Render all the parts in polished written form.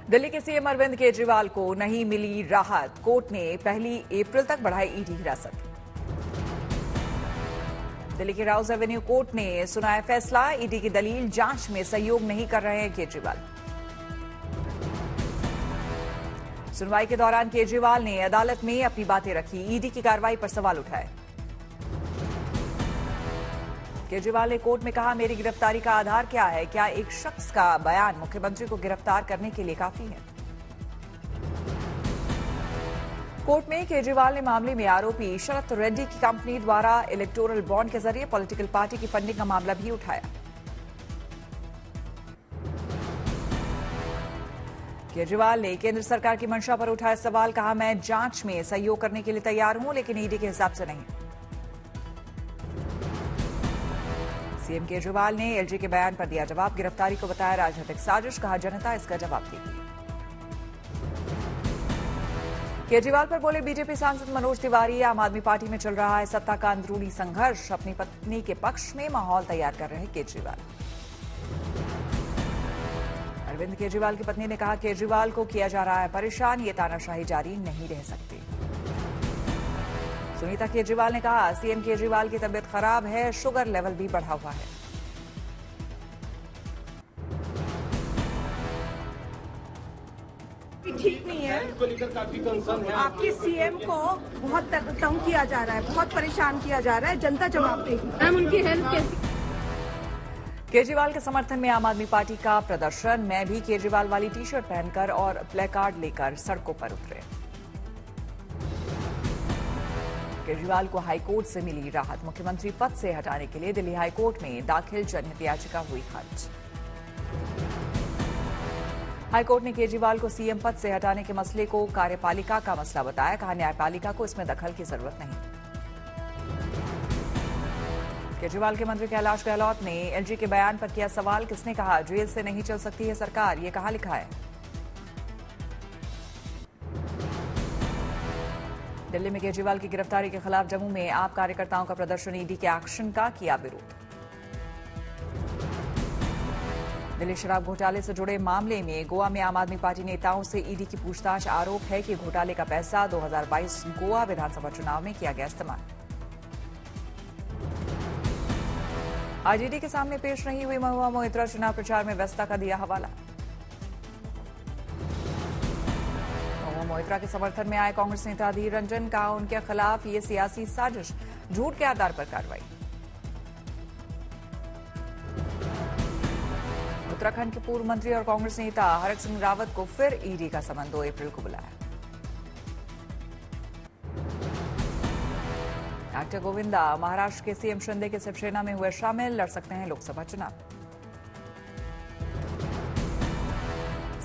दिल्ली के सीएम अरविंद केजरीवाल को नहीं मिली राहत। कोर्ट ने 1 अप्रैल तक बढ़ाई ईडी हिरासत। दिल्ली के राउज एवेन्यू कोर्ट ने सुनाया फैसला। ईडी की दलील, जांच में सहयोग नहीं कर रहे हैं केजरीवाल। सुनवाई के दौरान केजरीवाल ने अदालत में अपनी बातें रखी। ईडी की कार्रवाई पर सवाल उठाए। केजरीवाल ने कोर्ट में कहा, मेरी गिरफ्तारी का आधार क्या है? क्या एक शख्स का बयान मुख्यमंत्री को गिरफ्तार करने के लिए काफी है? कोर्ट में केजरीवाल ने मामले में आरोपी शरत रेड्डी की कंपनी द्वारा इलेक्टोरल बॉन्ड के जरिए पॉलिटिकल पार्टी की फंडिंग का मामला भी उठाया। केजरीवाल ने केंद्र सरकार की मंशा पर उठाया सवाल। कहा, मैं जांच में सहयोग करने के लिए तैयार हूं, लेकिन ईडी के हिसाब से नहीं। सीएम केजरीवाल ने एलजी के बयान पर दिया जवाब। गिरफ्तारी को बताया राजनीतिक साजिश। कहा, जनता इसका जवाब देगी। केजरीवाल पर बोले बीजेपी सांसद मनोज तिवारी, आम आदमी पार्टी में चल रहा है सत्ता का अंदरूनी संघर्ष। अपनी पत्नी के पक्ष में माहौल तैयार कर रहे हैं केजरीवाल। अरविंद केजरीवाल की पत्नी ने कहा, केजरीवाल को किया जा रहा है परेशान। ये तानाशाही जारी नहीं रह सकती। सुनीता केजरीवाल ने कहा, सीएम केजरीवाल की तबीयत खराब है, शुगर लेवल भी बढ़ा हुआ है। ठीक नहीं है, काफी कंसर्न है। आपके सीएम को बहुत तंग किया जा रहा है, बहुत परेशान किया जा रहा है। जनता जवाब देगी। मैम, उनकी हेल्थ कैसी? केजरीवाल के समर्थन में आम आदमी पार्टी का प्रदर्शन। मैं भी केजरीवाल वाली टी शर्ट पहनकर और प्लेकार्ड लेकर सड़कों पर उतरे। केजरीवाल को हाईकोर्ट से मिली राहत। मुख्यमंत्री पद से हटाने के लिए दिल्ली हाईकोर्ट में दाखिल जनहित याचिका हुई खारिज। हाईकोर्ट ने केजरीवाल को सीएम पद से हटाने के मसले को कार्यपालिका का मसला बताया। कहा, न्यायपालिका को इसमें दखल की जरूरत नहीं। केजरीवाल के मंत्री कैलाश गहलोत ने एलजी के बयान पर किया सवाल। किसने कहा जेल से नहीं चल सकती है सरकार? ये कहां लिखा है? दिल्ली में केजरीवाल की गिरफ्तारी के खिलाफ जम्मू में आप कार्यकर्ताओं का प्रदर्शन। ईडी के एक्शन का किया विरोध। दिल्ली शराब घोटाले से जुड़े मामले में गोवा में आम आदमी पार्टी नेताओं से ईडी की पूछताछ। आरोप है कि घोटाले का पैसा 2022 गोवा विधानसभा चुनाव में किया गया इस्तेमाल। आज ईडी के सामने पेश नहीं हुई महुआ मोइत्रा। चुनाव प्रचार में व्यस्तता का दिया हवाला। मोइत्रा के समर्थन में आए कांग्रेस नेता अधीर रंजन। कहा, उनके खिलाफ ये सियासी साजिश, झूठ के आधार पर कार्रवाई। उत्तराखंड के पूर्व मंत्री और कांग्रेस नेता हरक सिंह रावत को फिर ईडी का समन 2 अप्रैल को बुलाया। एक्टर गोविंदा महाराष्ट्र के सीएम शिंदे के शिवसेना में हुए शामिल। लड़ सकते हैं लोकसभा चुनाव।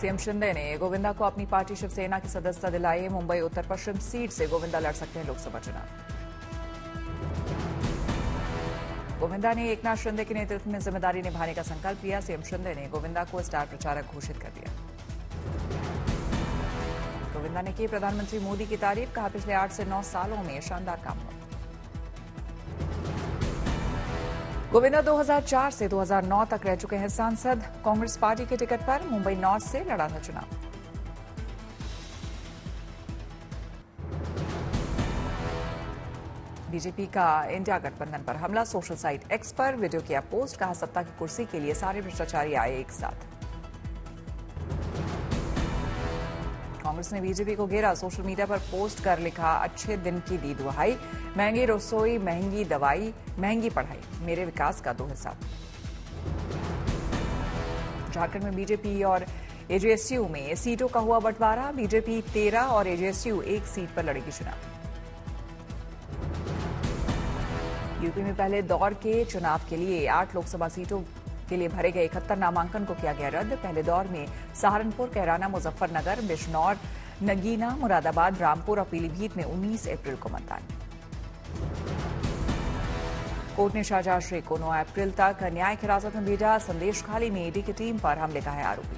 सीएम शिंदे ने गोविंदा को अपनी पार्टी शिवसेना की सदस्यता दिलाई। मुंबई उत्तर पश्चिम सीट से गोविंदा लड़ सकते हैं लोकसभा चुनाव। गोविंदा ने एकनाथ शिंदे के नेतृत्व में जिम्मेदारी निभाने का संकल्प लिया। सीएम शिंदे ने गोविंदा को स्टार प्रचारक घोषित कर दिया। गोविंदा ने की प्रधानमंत्री मोदी की तारीफ। कहा, पिछले 8 से 9 सालों में शानदार काम हुआ। गोविंदा 2004 से 2009 तक रह चुके हैं सांसद। कांग्रेस पार्टी के टिकट पर मुंबई नॉर्थ से लड़ा था चुनाव। बीजेपी का इंडिया गठबंधन पर हमला। सोशल साइट एक्स पर वीडियो किया पोस्ट। कहा, सत्ता की कुर्सी के लिए सारे भ्रष्टाचारी आए एक साथ। कांग्रेस ने बीजेपी को घेरा। सोशल मीडिया पर पोस्ट कर लिखा, अच्छे दिन की दी दुहाई। महंगी रसोई, महंगी दवाई, महंगी पढ़ाई, मेरे विकास का दो हिसाब। झारखंड में बीजेपी और एजेएसयू में सीटों का हुआ बंटवारा। बीजेपी 13 और एजेएसयू 1 सीट पर लड़ेगी चुनाव। यूपी में पहले दौर के चुनाव के लिए 8 लोकसभा सीटों के लिए भरे गए 71 नामांकन को किया गया रद्द। पहले दौर में सहारनपुर, कैराना, मुजफ्फरनगर, बिजनौर, नगीना, मुरादाबाद, रामपुर और पीलीभीत में 19 अप्रैल को मतदान। कोर्ट ने शाहजहां शेख को 9 अप्रैल तक न्यायिक हिरासत में भेजा। संदेश खाली में ईडी की टीम पर हमले का है आरोपी।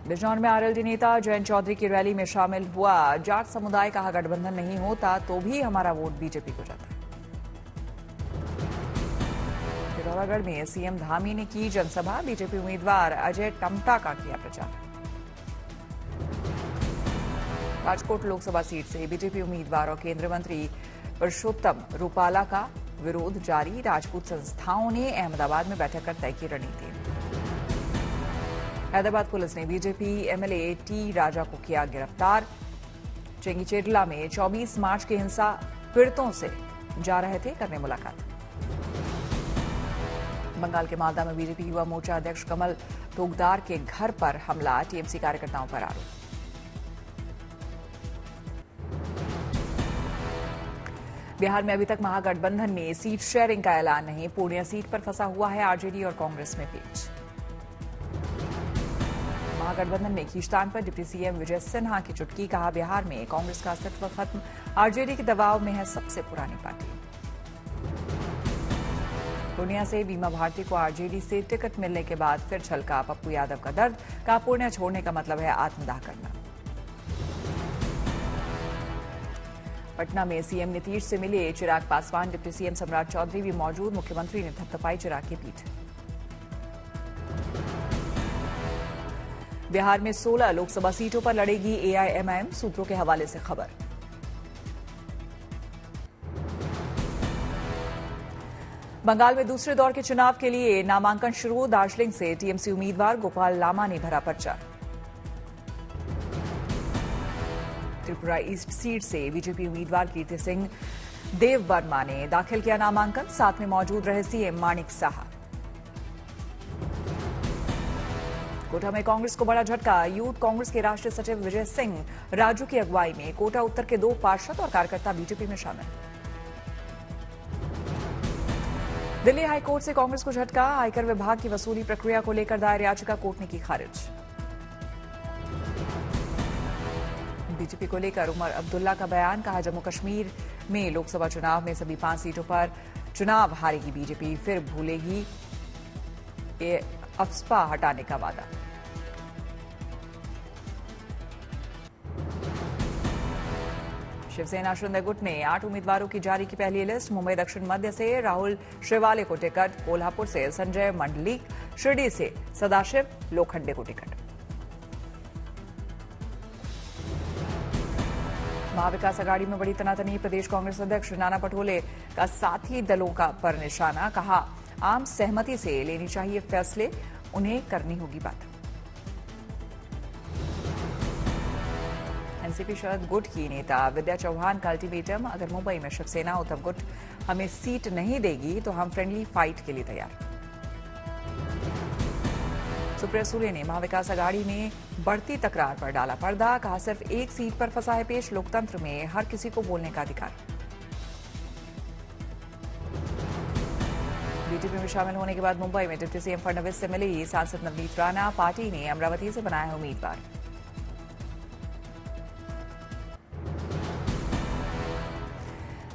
बिजनौर में आरएलडी नेता जयंत चौधरी की रैली में शामिल हुआ। जाट समुदाय कहा, गठबंधन नहीं होता तो भी हमारा वोट बीजेपी को जाता। पिथौरागढ़ में सीएम धामी ने की जनसभा, बीजेपी उम्मीदवार अजय टमटा का किया प्रचार। राजकोट लोकसभा सीट से बीजेपी उम्मीदवार और केंद्रीय मंत्री परषोत्तम रूपाला का विरोध जारी, राजपूत संस्थाओं ने अहमदाबाद में बैठक कर तय की रणनीति। हैदराबाद पुलिस ने बीजेपी एमएलए टी राजा को किया गिरफ्तार। चेंगीचेटला में 24 मार्च की हिंसा पीड़ितों से जा रहे थे करने मुलाकात। बंगाल के मालदा में बीजेपी युवा मोर्चा अध्यक्ष कमल तोगदार के घर पर हमला, टीएमसी कार्यकर्ताओं पर आरोप। बिहार में अभी तक महागठबंधन में सीट शेयरिंग का ऐलान नहीं, पूर्णिया सीट पर फंसा हुआ है आरजेडी और कांग्रेस में पेच। महागठबंधन में खींचतान पर डिप्टी सीएम विजय सिन्हा की चुटकी, कहा बिहार में कांग्रेस का अस्तित्व खत्म, आरजेडी के दबाव में है सबसे पुरानी पार्टी। पूर्णिया से बीमा भारती को आरजेडी से टिकट मिलने के बाद फिर छलका पप्पू यादव का दर्द, कहा पूर्णिया छोड़ने का मतलब है आत्मदाह करना। पटना में सीएम नीतीश से मिले चिराग पासवान, डिप्टी सीएम सम्राट चौधरी भी मौजूद, मुख्यमंत्री ने थपथपाई चिराग की पीठ। बिहार में 16 लोकसभा सीटों पर लड़ेगी एआईएमआईएम, सूत्रों के हवाले से खबर। बंगाल में दूसरे दौर के चुनाव के लिए नामांकन शुरू, दार्जिलिंग से टीएमसी उम्मीदवार गोपाल लामा ने भरा पर्चा। त्रिपुरा ईस्ट सीट से बीजेपी उम्मीदवार कीर्ति सिंह देव वर्मा ने दाखिल किया नामांकन, साथ में मौजूद रहे सीएम माणिक साहा। कोटा में कांग्रेस को बड़ा झटका, यूथ कांग्रेस के राष्ट्रीय सचिव विजय सिंह राजू की अगुवाई में कोटा उत्तर के 2 पार्षद और कार्यकर्ता बीजेपी में शामिल। दिल्ली हाईकोर्ट से कांग्रेस को झटका, आयकर विभाग की वसूली प्रक्रिया को लेकर दायर याचिका कोर्ट ने की खारिज। बीजेपी को लेकर उमर अब्दुल्ला का बयान, कहा जम्मू कश्मीर में लोकसभा चुनाव में सभी 5 सीटों पर चुनाव हारेगी बीजेपी, फिर भूलेगी अफस्पा हटाने का वादा। शिवसेना शिंदे गुट ने 8 उम्मीदवारों की जारी की पहली लिस्ट, मुंबई दक्षिण मध्य से राहुल श्रीवाले को टिकट, कोल्हापुर से संजय मंडलिक, शिरडी से सदाशिव लोखंडे को टिकट। महाविकास अघाड़ी में बड़ी तनातनी, प्रदेश कांग्रेस अध्यक्ष नाना पटोले का साथी दलों का पर निशाना, कहा आम सहमति से लेनी चाहिए फैसले, उन्हें करनी होगी बात। एनसीपी शरद गुट की नेता विद्या चौहान का अल्टीमेटम, अगर मुंबई में शिवसेना उद्धव गुट हमें सीट नहीं देगी तो हम फ्रेंडली फाइट के लिए तैयार। सुप्रिया सुले ने महाविकास अघाड़ी में बढ़ती तकरार पर डाला पर्दा, कहा सिर्फ एक सीट पर फंसा है पेश, लोकतंत्र में हर किसी को बोलने का अधिकार। बीजेपी में शामिल होने के बाद मुंबई में डिप्टी सीएम फडणवीस से मिली सांसद नवनीत राणा, पार्टी ने अमरावती से बनाया है उम्मीदवार।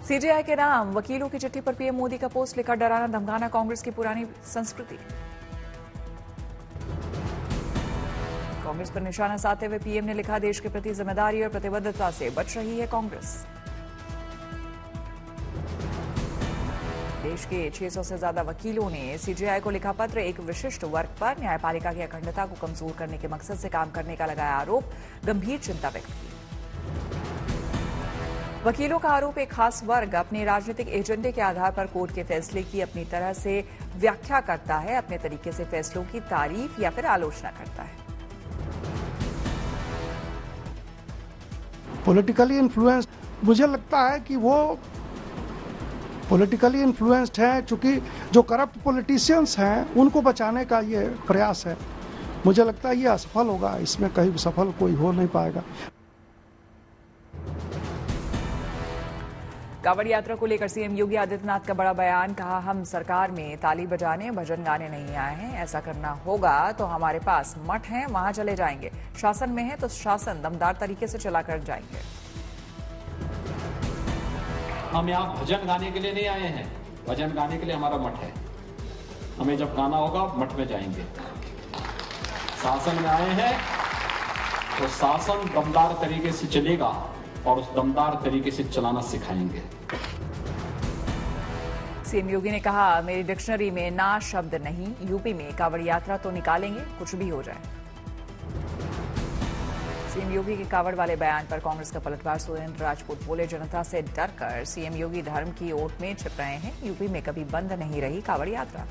सीजेआई के नाम वकीलों की चिट्ठी पर पीएम मोदी का पोस्ट लिखा, डराना धमकाना कांग्रेस की पुरानी संस्कृति। कांग्रेस पर निशाना साधते हुए पीएम ने लिखा, देश के प्रति जिम्मेदारी और प्रतिबद्धता से बच रही है कांग्रेस। देश के 600 से ज्यादा वकीलों ने सीजेआई को लिखा पत्र, एक विशिष्ट वर्ग पर न्यायपालिका की अखंडता को कमजोर करने के मकसद से काम करने का लगाया आरोप, गंभीर चिंता व्यक्त की। वकीलों का आरोप, एक खास वर्ग अपने राजनीतिक एजेंडे के आधार पर कोर्ट के फैसले की अपनी तरह से व्याख्या करता है, अपने तरीके से फैसलों की तारीफ या फिर आलोचना करता है। पॉलिटिकली इन्फ्लुएंस्ड, मुझे लगता है कि वो पॉलिटिकली इन्फ्लुएंस्ड है, चूंकि जो करप्ट पॉलिटिशियंस हैं उनको बचाने का ये प्रयास है। मुझे लगता है ये असफल होगा, इसमें कहीं सफल कोई हो नहीं पाएगा। कांवड़ यात्रा को लेकर सीएम योगी आदित्यनाथ का बड़ा बयान, कहा हम सरकार में ताली बजाने भजन गाने नहीं आए हैं, ऐसा करना होगा तो हमारे पास मठ हैं, वहां चले जाएंगे, शासन में है तो शासन दमदार तरीके से चलाकर जाएंगे। हम यहाँ भजन गाने के लिए नहीं आए हैं, भजन गाने के लिए हमारा मठ है, हमें जब गाना होगा मठ में जाएंगे। शासन में आए हैं तो शासन दमदार तरीके से चलेगा और उस दमदार तरीके से चलाना सिखाएंगे। सीएम योगी ने कहा, मेरी डिक्शनरी में ना शब्द नहीं, यूपी में कांवड़ यात्रा तो निकालेंगे, कुछ भी हो जाए। सीएम योगी के कांवड़ वाले बयान पर कांग्रेस का पलटवार। सुरेंद्र राजपूत बोले, जनता से डरकर सीएम योगी धर्म की ओट में छिप रहे हैं, यूपी में कभी बंद नहीं रही कांवड़ यात्रा।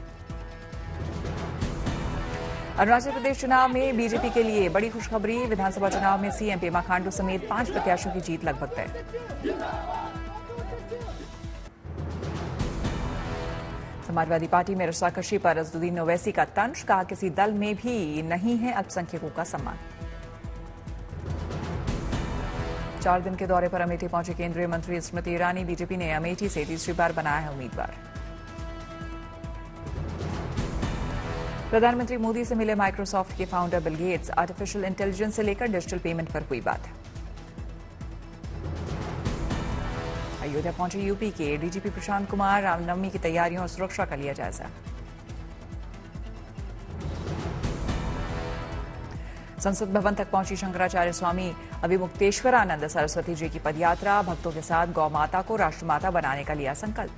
अरुणाचल प्रदेश चुनाव में बीजेपी के लिए बड़ी खुशखबरी। विधानसभा चुनाव में सीएम पेमा खांडू समेत 5 प्रत्याशियों की जीत लगभग तय। समाजवादी पार्टी में रस्साकशी पर असदुद्दीन ओवैसी का तंज, कहा किसी दल में भी नहीं है अल्पसंख्यकों का सम्मान। 4 दिन के दौरे पर अमेठी पहुंचे केंद्रीय मंत्री स्मृति ईरानी। बीजेपी ने अमेठी से तीसरी बार बनाया है उम्मीदवार। प्रधानमंत्री मोदी से मिले माइक्रोसॉफ्ट के founder Bill Gates. Artificial intelligence से लेकर डिजिटल पेमेंट पर हुई बात। अयोध्या पहुंचे यूपी के डीजीपी प्रशांत कुमार। रामनवमी की तैयारियों और सुरक्षा का लिया जायजा। संसद भवन तक पहुंची शंकराचार्य स्वामी अभिमुक्तेश्वरानंद सरस्वती जी की पदयात्रा। भक्तों के साथ गौ माता को राष्ट्रमाता बनाने का लिया संकल्प।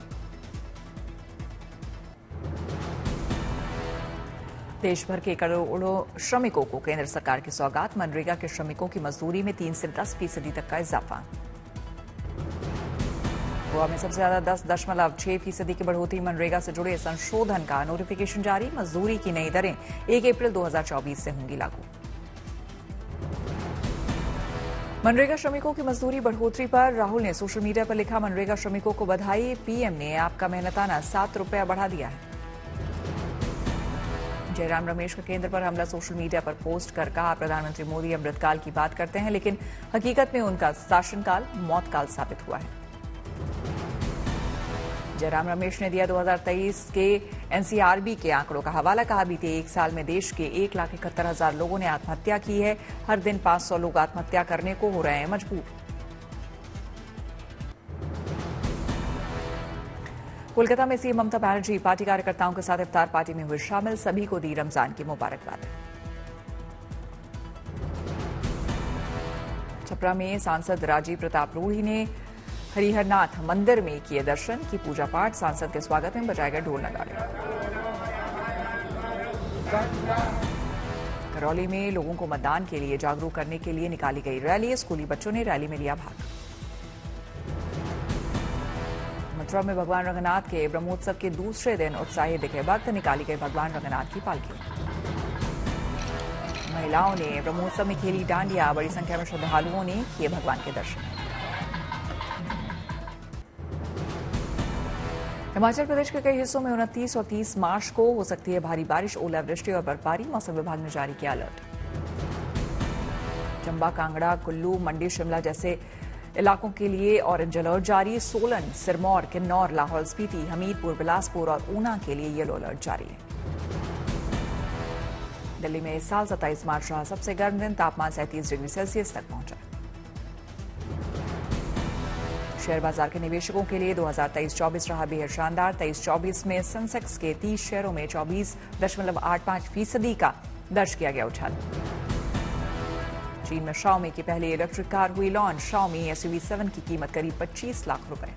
देश भर के करोड़ों श्रमिकों को केंद्र सरकार की सौगात। मनरेगा के श्रमिकों की मजदूरी में 3 से 10% तक का इजाफा। गोवा में सबसे ज्यादा 10.6% की बढ़ोतरी। मनरेगा से जुड़े संशोधन का नोटिफिकेशन जारी। मजदूरी की नई दरें 1 अप्रैल 2024 से होंगी लागू। मनरेगा श्रमिकों की मजदूरी बढ़ोतरी पर राहुल ने सोशल मीडिया पर लिखा, मनरेगा श्रमिकों को बधाई, पीएम ने आपका मेहनताना 7 रुपया बढ़ा दिया है। जयराम रमेश का केंद्र पर हमला। सोशल मीडिया पर पोस्ट कर कहा, प्रधानमंत्री मोदी अमृतकाल की बात करते हैं, लेकिन हकीकत में उनका शासनकाल मौतकाल साबित हुआ है। जयराम रमेश ने दिया 2023 के एनसीआरबी के आंकड़ों का हवाला। कहा, बीते 1 साल में देश के 1,71,000 लोगों ने आत्महत्या की है। हर दिन 500 लोग आत्महत्या करने को हो रहे हैं मजबूर। कोलकाता में सीएम ममता बनर्जी पार्टी कार्यकर्ताओं के साथ इफ्तार पार्टी में हुए शामिल। सभी को दी रमजान की मुबारकबाद। छपरा में सांसद राजीव प्रताप रूढ़ी ने हरिहरनाथ मंदिर में किए दर्शन की पूजा पाठ। सांसद के स्वागत में बजाए गए ढोल नगाड़े। करौली में लोगों को मतदान के लिए जागरूक करने के लिए निकाली गई रैली। स्कूली बच्चों ने रैली में लिया भाग। मथुरा में भगवान रंगनाथ के ब्रह्मोत्सव के दूसरे दिन उत्साही दिखे भक्त। निकाली गई भगवान रंगनाथ की पालकी। महिलाओं ने ब्रह्मोत्सव में खेली डांडिया। बड़ी संख्या में श्रद्धालुओं ने किए भगवान के दर्शन। हिमाचल प्रदेश के कई हिस्सों में 29 और 30 मार्च को हो सकती है भारी बारिश, ओलावृष्टि और बर्फबारी। मौसम विभाग ने जारी किया अलर्ट। चंबा, कांगड़ा, कुल्लू, मंडी, शिमला जैसे इलाकों के लिए ऑरेंज अलर्ट जारी। सोलन, सिरमौर, किन्नौर, लाहौल स्पीति, हमीरपुर, बिलासपुर और ऊना के लिए येलो अलर्ट जारी है। दिल्ली में इस साल 27 मार्च रहा सबसे गर्म दिन। तापमान 37 डिग्री सेल्सियस तक पहुंचा। शेयर बाजार के निवेशकों के लिए 2023-24 रहा बेहद शानदार। 23-24 में सेंसेक्स के 30 शेयरों में 24.85% का दर्ज किया गया उछाल। चीन में शाओमी की पहली इलेक्ट्रिक कार हुई लॉन्च। शाओमी SUV 7 की कीमत करीब 25 लाख रुपए।